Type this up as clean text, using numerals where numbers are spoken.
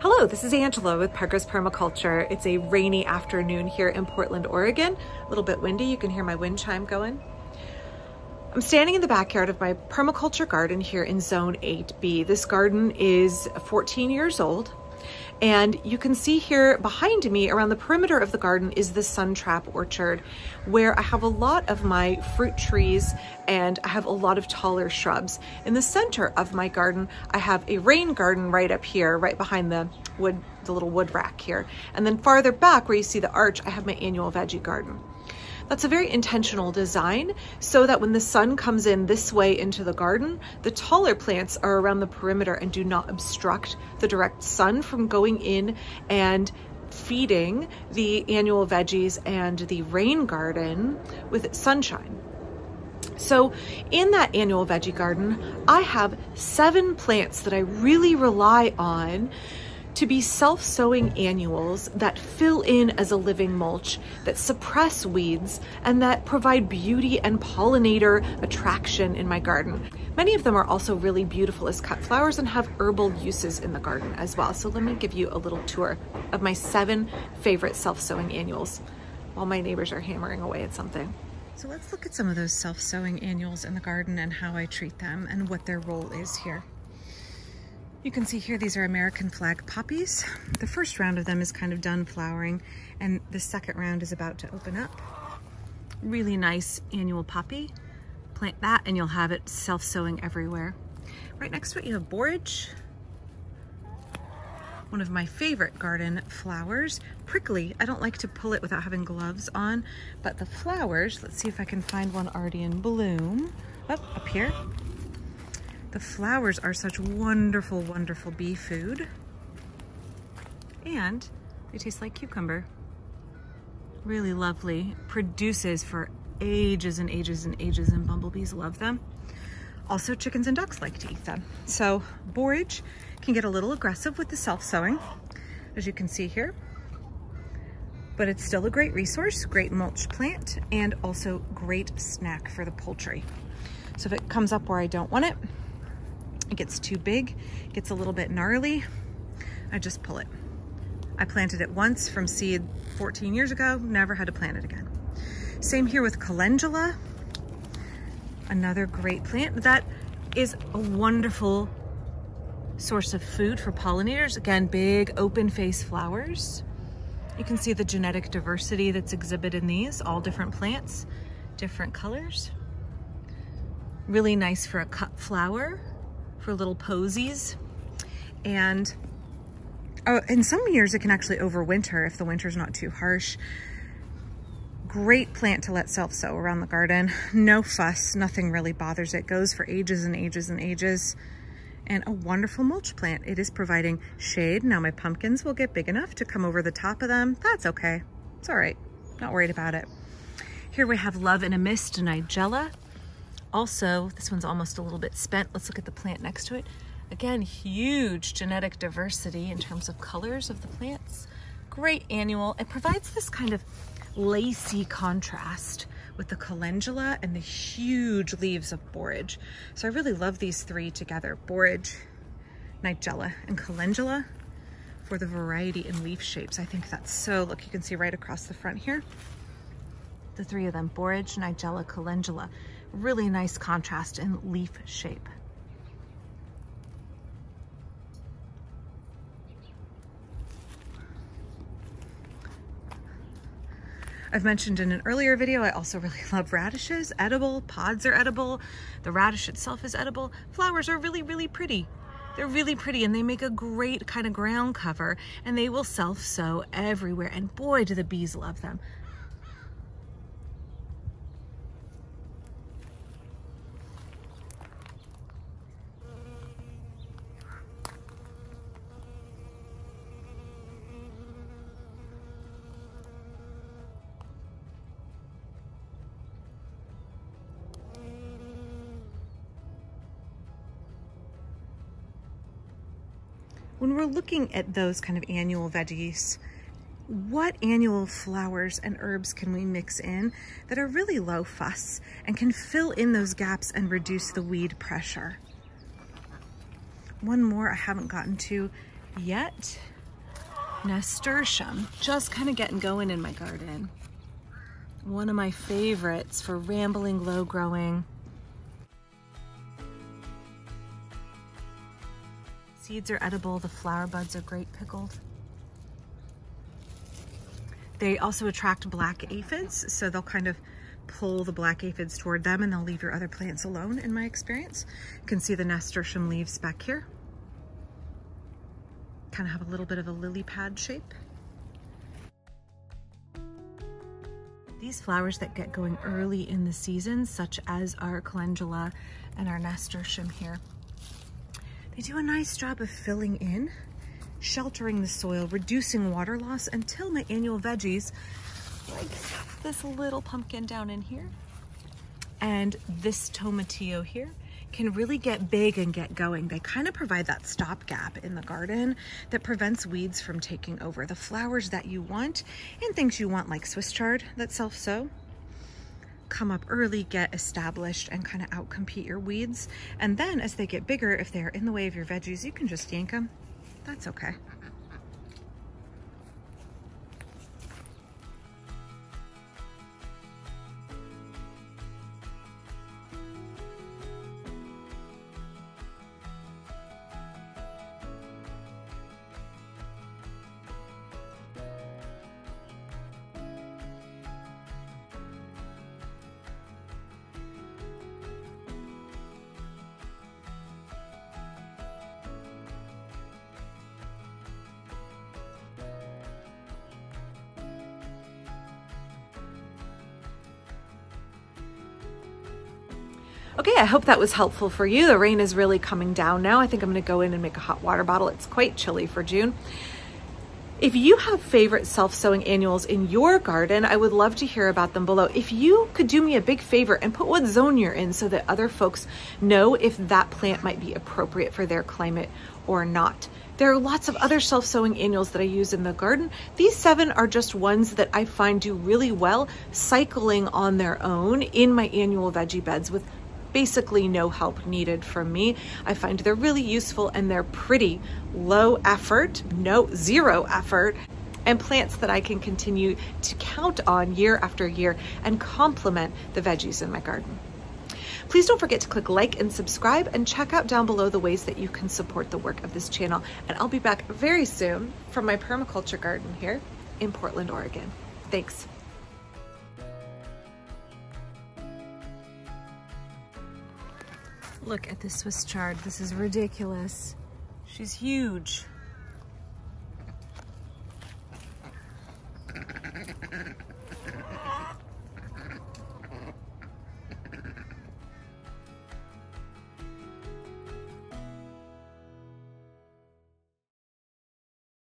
Hello, this is Angela with Parker's Permaculture. It's a rainy afternoon here in Portland, Oregon. A little bit windy, you can hear my wind chime going. I'm standing in the backyard of my permaculture garden here in Zone 8B. This garden is 14 years old, and you can see here behind me around the perimeter of the garden is the sun trap orchard, where I have a lot of my fruit trees and I have a lot of taller shrubs. In the center of my garden, I have a rain garden right up here, right behind the little wood rack here. And then farther back where you see the arch, I have my annual veggie garden. That's a very intentional design so that when the sun comes in this way into the garden, the taller plants are around the perimeter and do not obstruct the direct sun from going in and feeding the annual veggies and the rain garden with sunshine. So in that annual veggie garden, I have 7 plants that I really rely on to be self-sowing annuals that fill in as a living mulch, that suppress weeds, and that provide beauty and pollinator attraction in my garden. Many of them are also really beautiful as cut flowers and have herbal uses in the garden as well. So let me give you a little tour of my 7 favorite self-sowing annuals while my neighbors are hammering away at something. So let's look at some of those self-sowing annuals in the garden and how I treat them and what their role is here. You can see here, these are American flag poppies. The first round of them is kind of done flowering, and the second round is about to open up. Really nice annual poppy. Plant that and you'll have it self-sowing everywhere. Right next to it, you have borage. One of my favorite garden flowers. Prickly, I don't like to pull it without having gloves on, but the flowers, let's see if I can find one already in bloom. Oh, up here. The flowers are such wonderful, wonderful bee food. And they taste like cucumber. Really lovely. Produces for ages and ages and ages, and bumblebees love them. Also, chickens and ducks like to eat them. So borage can get a little aggressive with the self-sowing, as you can see here. But it's still a great resource, great mulch plant, and also great snack for the poultry. So if it comes up where I don't want it, it gets too big, gets a little bit gnarly, I just pull it. I planted it once from seed 14 years ago, never had to plant it again. Same here with Calendula, another great plant that is a wonderful source of food for pollinators. Again, big open face flowers. You can see the genetic diversity that's exhibited in these, all different plants, different colors. Really nice for a cut flower, for little posies. And in some years it can actually overwinter if the winter's not too harsh. Great plant to let self-sow around the garden. No fuss, nothing really bothers it. Goes for ages and ages and ages. And a wonderful mulch plant. It is providing shade. Now my pumpkins will get big enough to come over the top of them. That's okay. It's all right. Not worried about it. Here we have Love in a Mist, Nigella. Also, this one's almost a little bit spent. Let's look at the plant next to it. Again, huge genetic diversity in terms of colors of the plants. Great annual. It provides this kind of lacy contrast with the calendula and the huge leaves of borage. So I really love these 3 together, borage, Nigella, and calendula, for the variety in leaf shapes. I think that's so, look, you can see right across the front here, the 3 of them, borage, Nigella, calendula. Really nice contrast in leaf shape. I've mentioned in an earlier video, I also really love radishes. Edible, pods are edible. The radish itself is edible. Flowers are really, really pretty. They're really pretty and they make a great kind of ground cover, and they will self-sow everywhere. And boy, do the bees love them. When we're looking at those kind of annual veggies, what annual flowers and herbs can we mix in that are really low fuss and can fill in those gaps and reduce the weed pressure? One more I haven't gotten to yet Nasturtium, just kind of getting going in my garden. One of my favorites for rambling, low growing. Seeds are edible, the flower buds are great pickled. They also attract black aphids, so they'll kind of pull the black aphids toward them and they'll leave your other plants alone, in my experience. You can see the nasturtium leaves back here. Kind of have a little bit of a lily pad shape. These flowers that get going early in the season, such as our calendula and our nasturtium here, they do a nice job of filling in, sheltering the soil, reducing water loss until my annual veggies, like this little pumpkin down in here and this tomatillo here, can really get big and get going. They kind of provide that stopgap in the garden that prevents weeds from taking over. The flowers that you want and things you want, like Swiss chard that self-sow, come up early, get established, and kind of outcompete your weeds. And then as they get bigger, if they're in the way of your veggies, you can just yank them. That's okay. Okay, I hope that was helpful for you. The rain is really coming down now. I think I'm gonna go in and make a hot water bottle. It's quite chilly for June. If you have favorite self-sowing annuals in your garden, I would love to hear about them below. If you could do me a big favor and put what zone you're in so that other folks know if that plant might be appropriate for their climate or not. There are lots of other self-sowing annuals that I use in the garden. These 7 are just ones that I find do really well cycling on their own in my annual veggie beds with basically no help needed from me. I find they're really useful and they're pretty low effort, zero effort, and plants that I can continue to count on year after year and complement the veggies in my garden. Please don't forget to click like and subscribe and check out down below the ways that you can support the work of this channel. And I'll be back very soon from my permaculture garden here in Portland, Oregon. Thanks. Look at this Swiss chard. This is ridiculous. She's huge.